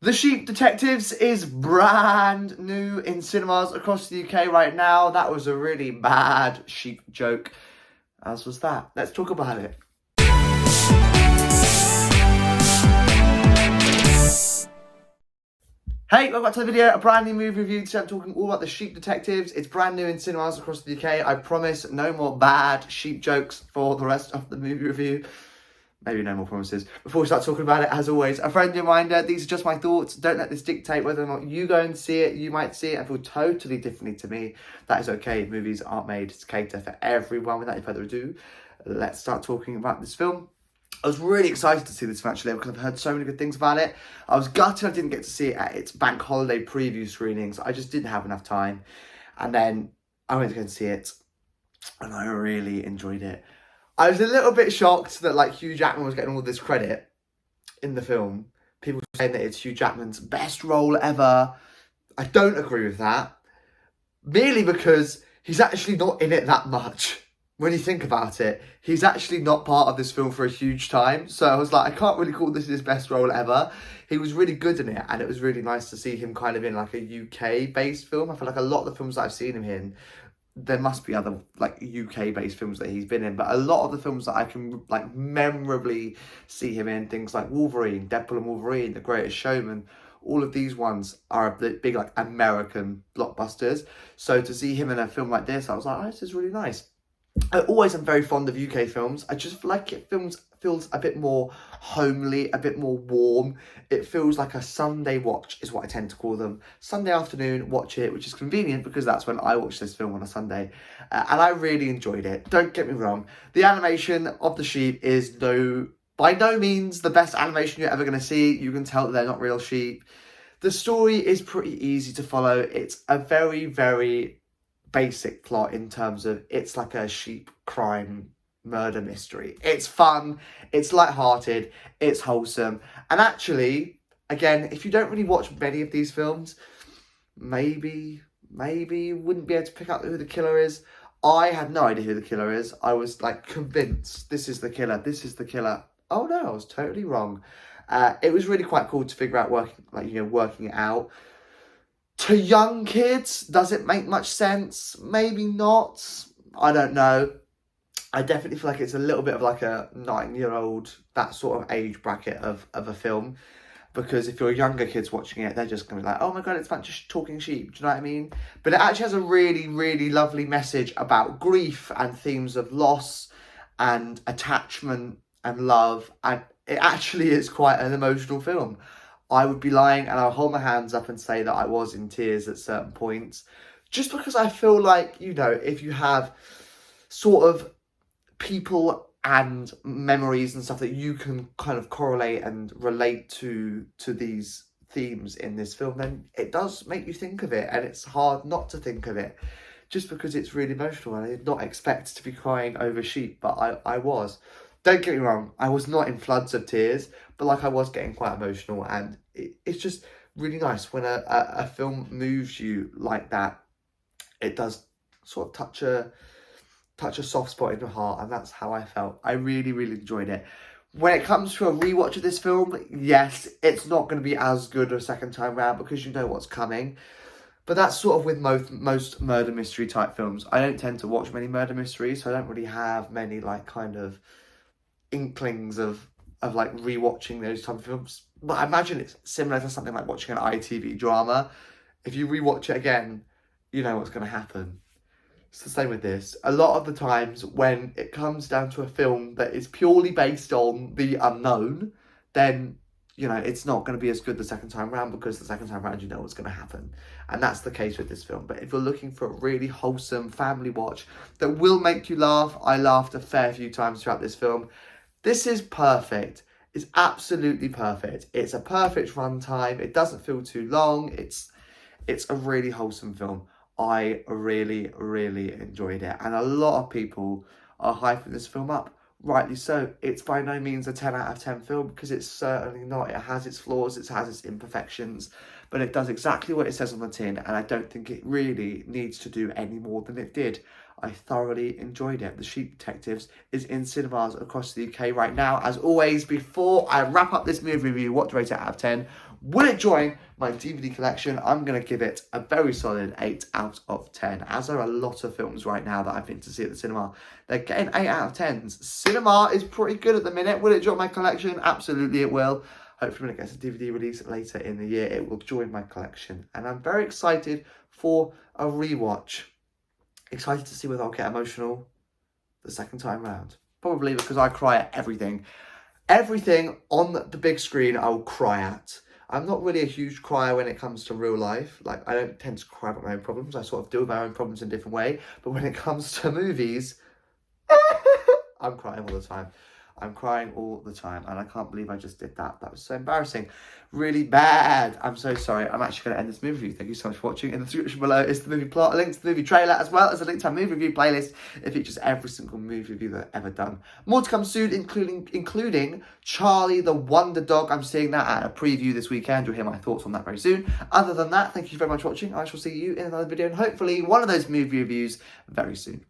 The Sheep Detectives is brand new in cinemas across the UK right now. That was a really bad sheep joke, as was that. Let's talk about it. Hey, welcome back to the video, a brand new movie review. Today I'm talking all about The Sheep Detectives. It's brand new in cinemas across the UK. I promise no more bad sheep jokes for the rest of the movie review. Maybe no more promises. Before we start talking about it, as always, a friendly reminder, these are just my thoughts. Don't let this dictate whether or not you go and see it. You might see it and feel totally differently to me. That is okay. Movies aren't made to cater for everyone. Without any further ado, let's start talking about this film. I was really excited to see this film actually because I've heard so many good things about it. I was gutted I didn't get to see it at its bank holiday preview screenings. I just didn't have enough time. And then I went to go and see it and I really enjoyed it. I was a little bit shocked that like Hugh Jackman was getting all this credit in the film. People saying that it's Hugh Jackman's best role ever. I don't agree with that. Merely because he's actually not in it that much. When you think about it, he's actually not part of this film for a huge time. So I was like, I can't really call this his best role ever. He was really good in it. And it was really nice to see him kind of in like a UK-based film. I feel like a lot of the films that I've seen him in, there must be other like UK-based films that he's been in, but a lot of the films that I can like memorably see him in, things like Wolverine, Deadpool and Wolverine, The Greatest Showman, all of these ones are big like American blockbusters. So to see him in a film like this, I was like, oh, this is really nice. I always am very fond of UK films. I just feel like it feels a bit more homely, a bit more warm. It feels like a Sunday watch is what I tend to call them. Sunday afternoon, watch it, which is convenient because that's when I watch this film on a Sunday. And I really enjoyed it. Don't get me wrong. The animation of the sheep is by no means the best animation you're ever going to see. You can tell that they're not real sheep. The story is pretty easy to follow. It's a very, very basic plot in terms of it's like a sheep crime murder mystery. It's fun, it's light-hearted, it's wholesome. And actually, again, if you don't really watch many of these films, maybe you wouldn't be able to pick out who the killer is. I had no idea who the killer is. I was like convinced this is the killer. Oh no, I was totally wrong. It was really quite cool to figure out working it out. To young kids, does it make much sense? Maybe not. I don't know. I definitely feel like it's a little bit of like a 9-year-old, that sort of age bracket of a film. Because if you're younger kids watching it, they're just going to be like, oh my God, it's a bunch of talking sheep. Do you know what I mean? But it actually has a really, really lovely message about grief and themes of loss and attachment and love. And it actually is quite an emotional film. I would be lying and I'll hold my hands up and say that I was in tears at certain points. Just because I feel like, if you have sort of people and memories and stuff that you can kind of correlate and relate to these themes in this film, then it does make you think of it. And it's hard not to think of it just because it's really emotional. And I did not expect to be crying over sheep, but I was. Don't get me wrong, I was not in floods of tears, but like I was getting quite emotional, and it's just really nice when a film moves you like that. It does sort of touch a soft spot in your heart, and that's how I felt. I really, really enjoyed it. When it comes to a rewatch of this film, yes, it's not going to be as good a second time round because you know what's coming. But that's sort of with most murder mystery type films. I don't tend to watch many murder mysteries, so I don't really have many like kind of inklings of like rewatching those type of films. But I imagine it's similar to something like watching an ITV drama. If you rewatch it again, you know what's going to happen. It's the same with this. A lot of the times when it comes down to a film that is purely based on the unknown, then it's not going to be as good the second time around because the second time around you know what's going to happen. And that's the case with this film. But if you're looking for a really wholesome family watch that will make you laugh, I laughed a fair few times throughout this film. This is perfect. It's absolutely perfect. It's a perfect runtime. It doesn't feel too long. It's a really wholesome film. I really, really enjoyed it. And a lot of people are hyping this film up. Rightly so. It's by no means a 10 out of 10 film because it's certainly not. It has its flaws, it has its imperfections, but it does exactly what it says on the tin, and I don't think it really needs to do any more than it did. I thoroughly enjoyed it. The Sheep Detectives is in cinemas across the UK right now. As always, before I wrap up this movie review, what do I rate it out of 10? Will it join my DVD collection? I'm going to give it a very solid 8 out of 10, as there are a lot of films right now that I've been to see at the cinema. They're getting 8 out of 10s. Cinema is pretty good at the minute. Will it join my collection? Absolutely it will. Hopefully when it gets a DVD release later in the year, it will join my collection. And I'm very excited for a rewatch. Excited to see whether I'll get emotional the second time round. Probably because I cry at everything. Everything on the big screen I will cry at. I'm not really a huge crier when it comes to real life. Like, I don't tend to cry about my own problems. I sort of deal with my own problems in a different way. But when it comes to movies, I'm crying all the time. I'm crying all the time, and I can't believe I just did that. That was so embarrassing. Really bad. I'm so sorry. I'm actually going to end this movie review. Thank you so much for watching. In the description below is the movie plot, a link to the movie trailer, as well as a link to our movie review playlist. It features every single movie review that I've ever done. More to come soon, including Charlie the Wonder Dog. I'm seeing that at a preview this weekend. You'll hear my thoughts on that very soon. Other than that, thank you very much for watching. I shall see you in another video, and hopefully one of those movie reviews very soon.